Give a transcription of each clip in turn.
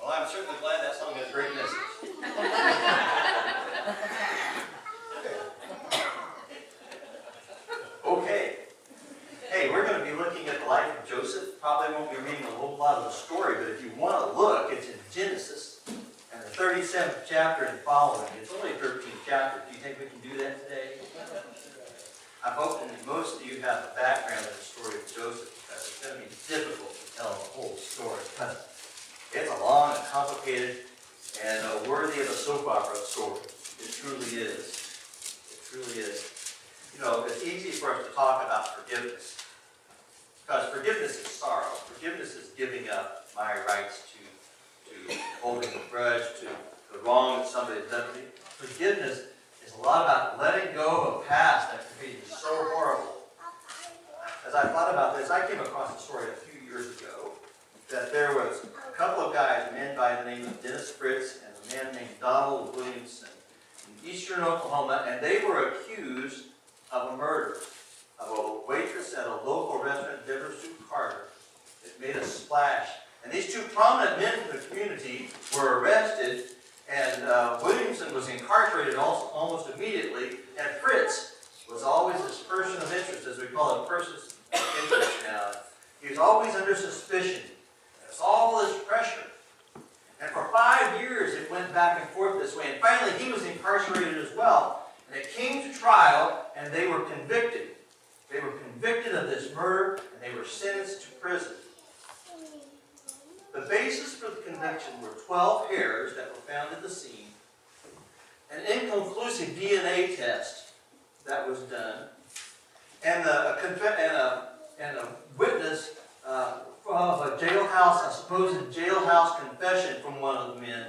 Well, I'm certainly glad that song has a great message. Okay. Hey, we're going to be looking at the life of Joseph. Probably won't be reading a whole lot of the story, but if you want to look, it's in Genesis, and the 37th chapter and following. It's only 13 chapters. Do you think we can do that today? I'm hoping that most of you have a background in the story of Joseph, because it's going to be difficult to tell the whole story. It's a long and complicated and worthy of a soap opera story. It truly is. It truly is. You know, it's easy for us to talk about forgiveness, because forgiveness is sorrow. Forgiveness is giving up my rights to holding a grudge, to the wrong that somebody has done to me. Forgiveness is a lot about letting go of a past that can be so horrible. As I thought about this, I came across a story a few years ago that there was a couple of guys, a man by the name of Dennis Fritz and a man named Donald Williamson in eastern Oklahoma, and they were accused of a murder of a waitress at a local restaurant, VanDeburgh Carter, that made a splash. And these two prominent men from the community were arrested, and Williamson was incarcerated almost immediately, and Fritz was always this person of interest, as we call it, a person of interest now. He was always under suspicion. There's all this pressure. And for 5 years it went back and forth this way, and finally he was incarcerated as well. And it came to trial, and they were convicted. They were convicted of this murder, and they were sentenced to prison. The basis for the conviction were 12 hairs that were found at the scene, an inconclusive DNA test that was done, and a witness of a jailhouse, a supposed jailhouse confession from one of the men,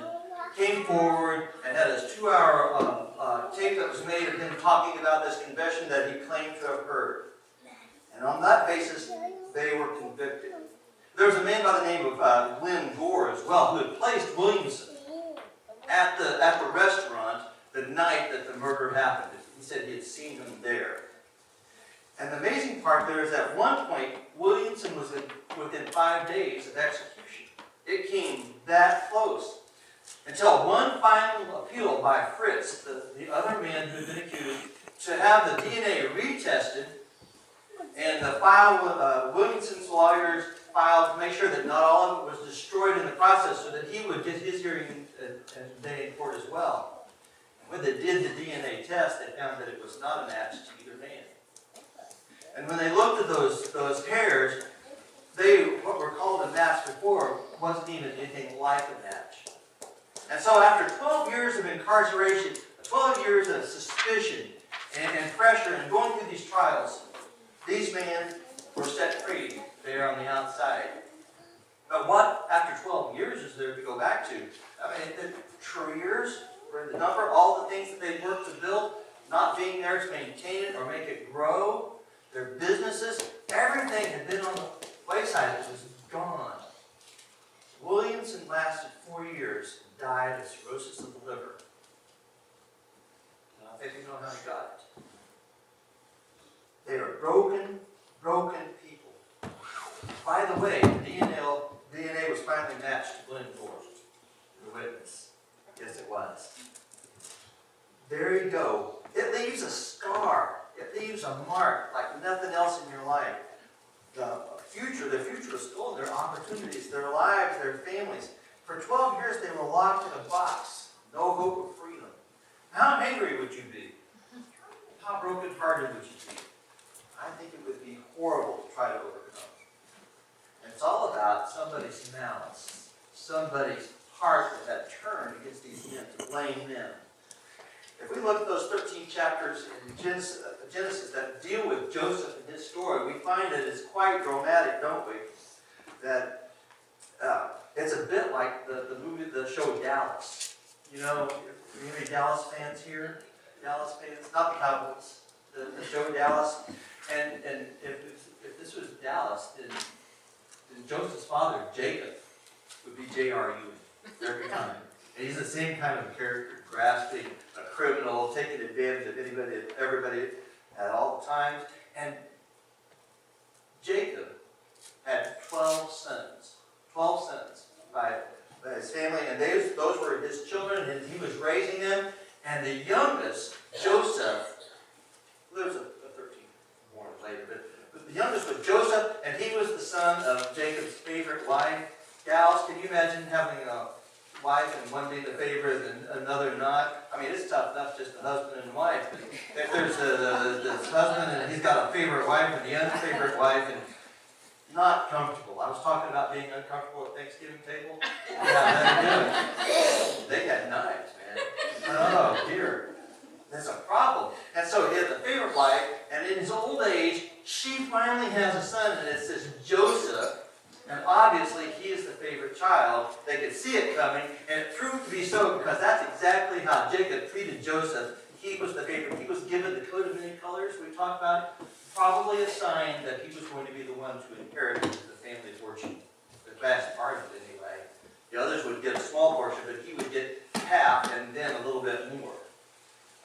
came forward and had his 2-hour tape that was made of him talking about this confession that he claimed to have heard. And on that basis, they were convicted. There was a man by the name of Lynn Gore as well, who had placed Williamson at the restaurant the night that the murder happened. He said he had seen him there. And the amazing part there is that at one point, Williamson was within 5 days of execution. It came that close. Until one final appeal by Fritz, the other man who had been accused, to have the DNA retested, and the file, Williamson's lawyers filed to make sure that not all of it was destroyed in the process, so that he would get his hearing today in court as well. And when they did the DNA test, they found that it was not a match to either man. And when they looked at those hairs, what were called a match before wasn't even anything like a match. And so after 12 years of incarceration, 12 years of suspicion and pressure and going through these trials, these men were set free there on the outside. But what, after 12 years, is there to go back to? I mean, the careers were in the number, all the things that they worked to build, not being there to maintain it or make it grow, their businesses, everything had been on the wayside. It was gone. Williamson lasted 4 years and died of cirrhosis of the liver. And I think you know how he got it. They are broken, broken people. By the way, the DNA was finally matched to Glenn Gore, the witness. Yes, it was. There you go. It leaves a scar. It leaves a mark like nothing else in your life. The future is stolen. Their opportunities, their lives, their families. For 12 years they were locked in a box. No hope of freedom. How angry would you be? How brokenhearted would you be? I think it would be horrible to try to overcome. And it's all about somebody's malice, somebody's heart that had turned against these men to blame them. If we look at those 13 chapters in Genesis that deal with Joseph and his story, we find that it's quite dramatic, don't we? That it's a bit like the movie, the show Dallas. You know, any Dallas fans here? Dallas fans? Not the Cowboys. The show Dallas. And if this was Dallas, then Joseph's father, Jacob, would be J.R. Ewing every time. And he's the same kind of character, grasping, a criminal, taking advantage of anybody, everybody at all times. And Jacob had 12 sons. 12 sons by his family. his children, and he was raising them. And the youngest, Joseph, there was a 13 born later, but the youngest was Joseph, and he was the son of Jacob's favorite wife. Gals, can you imagine having a wife and one being the favorite and another not? I mean, it's tough enough just a husband and wife. But if there's the husband and he's got a favorite wife and the unfavorite wife, and not comfortable. I was talking about being uncomfortable at Thanksgiving table. Yeah, they had knives, man. Oh dear, that's a problem. And so he has a favorite wife, and in his old age, she finally has a son, and it says Joseph. And obviously, he is the favorite child. They could see it coming, and it proved to be so because that's exactly how Jacob treated Joseph. He was the favorite. He was given the coat of many colors we talked about. Probably a sign that he was going to be the one to inherit the family fortune. The vast part of it, anyway. The others would get a small portion, but he would get half and then a little bit more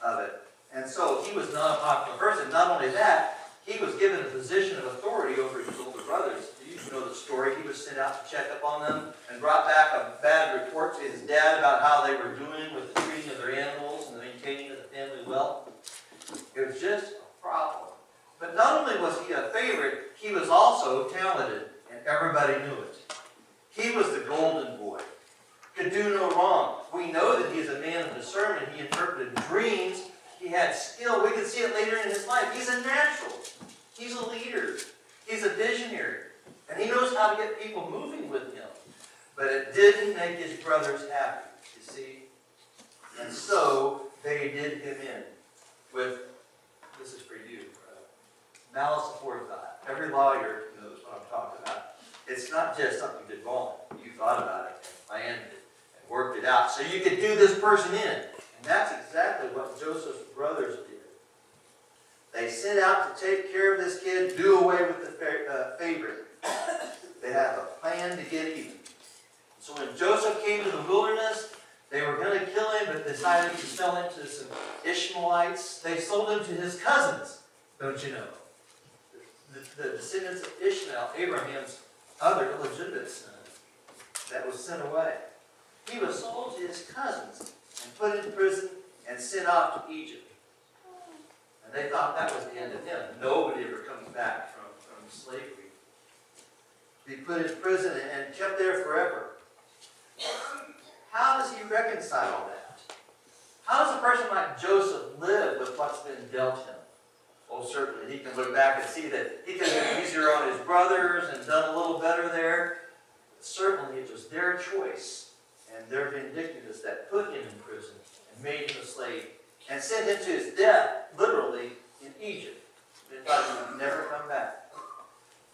of it. And so he was not a popular person. Not only that, he was given a position of authority over his older brothers. You know the story. He was sent out to check up on them and brought back a bad report to his dad about how they were doing with the treating of their animals and the maintaining of the family wealth. It was just a problem. But not only was he a favorite, he was also talented, and everybody knew it. He was the golden boy. Could do no wrong. We know that he is a man of discernment. He interpreted dreams. He had skill. We can see it later in his life. He's a natural. He's a leader. He's a visionary. And he knows how to get people moving with him. But it didn't make his brothers happy, you see. And so they did him in with, this is for you, malice aforethought. Every lawyer knows what I'm talking about. It's not just something you did wrong. You thought about it and planned it and worked it out so you could do this person in. And that's exactly what Joseph's brothers did. They set out to take care of this kid, do away with the favorite. They had a plan to get even. So when Joseph came to the wilderness, they were going to kill him, but decided to sell him to some Ishmaelites. They sold him to his cousins, don't you know? The descendants of Ishmael, Abraham's other illegitimate son, that was sent away. He was sold to his cousins and put in prison and sent off to Egypt. And they thought that was the end of him. Nobody ever comes back from slavery. Be put in prison and kept there forever. How does he reconcile that? How does a person like Joseph live with what's been dealt him? Well, certainly he can look back and see that he could have been easier on his brothers and done a little better there. But certainly it was their choice and their vindictiveness that put him in prison and made him a slave and sent him to his death, literally, in Egypt. They thought he would never come back.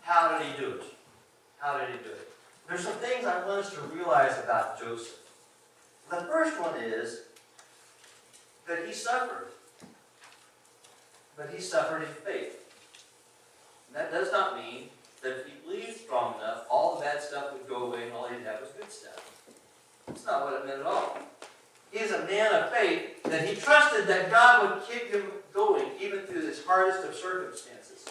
How did he do it? How did he do it? There's some things I want us to realize about Joseph. The first one is that he suffered. But he suffered in faith. And that does not mean that if he believed strong enough, all the bad stuff would go away and all he'd have was good stuff. That's not what it meant at all. He is a man of faith that he trusted that God would keep him going even through this hardest of circumstances.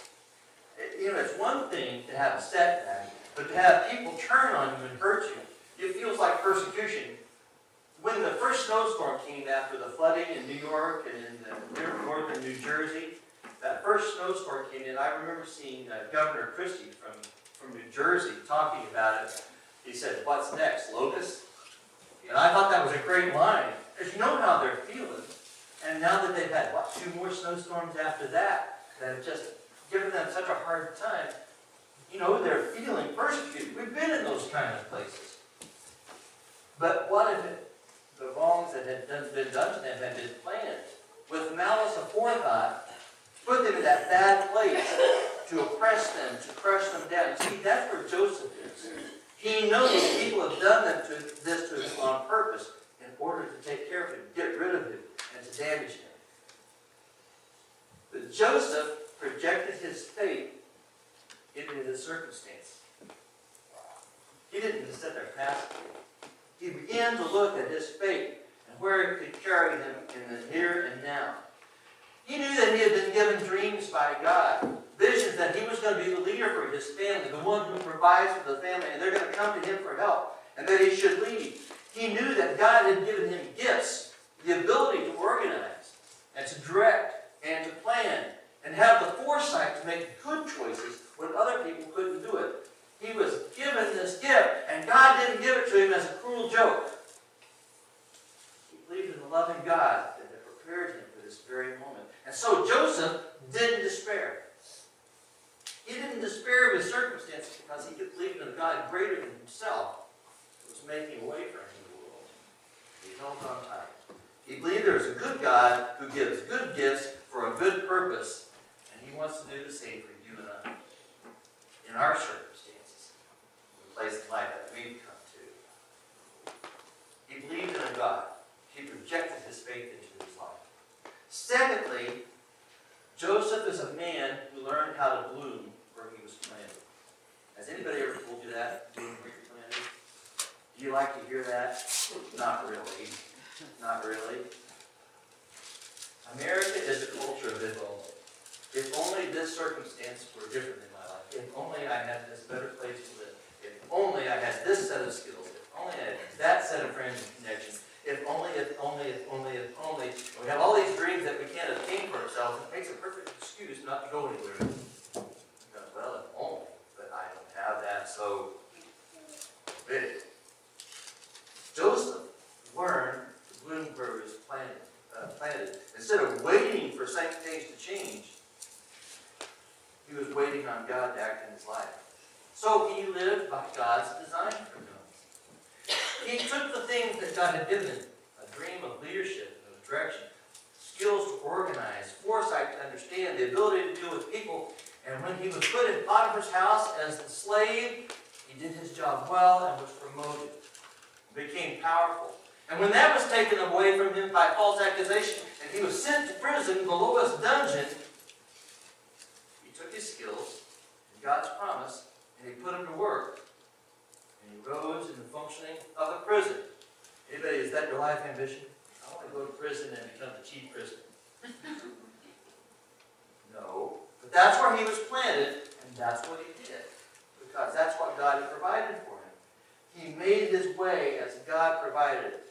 You know, it's one thing to have a setback, but to have people turn on you and hurt you, it feels like persecution. When the first snowstorm came after the flooding in New York and in northern New Jersey, that first snowstorm came in, I remember seeing Governor Christie from New Jersey talking about it. He said, "What's next, locusts?" And I thought that was a great line, because you know how they're feeling. And now that they've had, what, 2 more snowstorms after that have just given them such a hard time, you know, they're feeling persecuted. We've been in those kind of places. But what if the wrongs that had been done to them had been planned with malice aforethought, put them in that bad place to oppress them, to crush them down? See, that's where Joseph is. He knows people have done this to him on purpose in order to take care of him, get rid of him, and to damage him. But Joseph projected his faith into his circumstance. He didn't just sit there passively. He began to look at his faith and where it could carry him in the here and now. He knew that he had been given dreams by God, visions that he was going to be the leader for his family, the one who provides for the family, and they're going to come to him for help, and that he should lead. He knew that God had given him gifts, the ability to organize and to direct and to plan and have the foresight to make good choices when other people couldn't do it. He was given this gift, and God didn't give it to him as a cruel joke. He believed in the loving God that had prepared him for this very moment. And so Joseph didn't despair. He didn't despair of his circumstances because he could believe in a God greater than himself who was making a way for him in the world. He held on tight. He believed there is a good God who gives good gifts for a good purpose, and he wants to do the same for you and I. In our circumstances, in the place in life that we've come to. He believed in a God. He projected his faith into his life. Secondly, Joseph is a man who learned how to bloom where he was planted. Has anybody ever told you that? Bloom where you're planted? Do you like to hear that? Not really. Not really. America is a culture of if only. If only this circumstance were different in my life. If only I had this better place to live. If only I had this set of skills. If only I had that set of friends and connections. If only, if only, if only, if only. And we have all these dreams that we can't attain for ourselves. It makes a perfect excuse not to go anywhere. Well, if only, but I don't have that, so big. Joseph learned to bloom where he was planted. Instead of waiting for things to change, he was waiting on God to act in his life. So he lived by God's design for him. He took the things that God had given him, a dream of leadership and of direction, skills to organize, foresight to understand, the ability to deal with people, and when he was put in Potiphar's house as the slave, he did his job well and was promoted, became powerful. And when that was taken away from him by false accusation, and he was sent to prison, the lowest dungeon, he took his skills and God's promise, and he put them to work. And he rose in the functioning of a prison. Anybody, is that your life ambition? I want to go to prison and become the chief prisoner. No. But that's where he was planted, and that's what he did. Because that's what God had provided for him. He made his way as God provided it.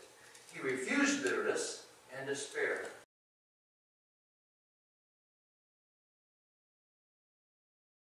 He refused bitterness and despair.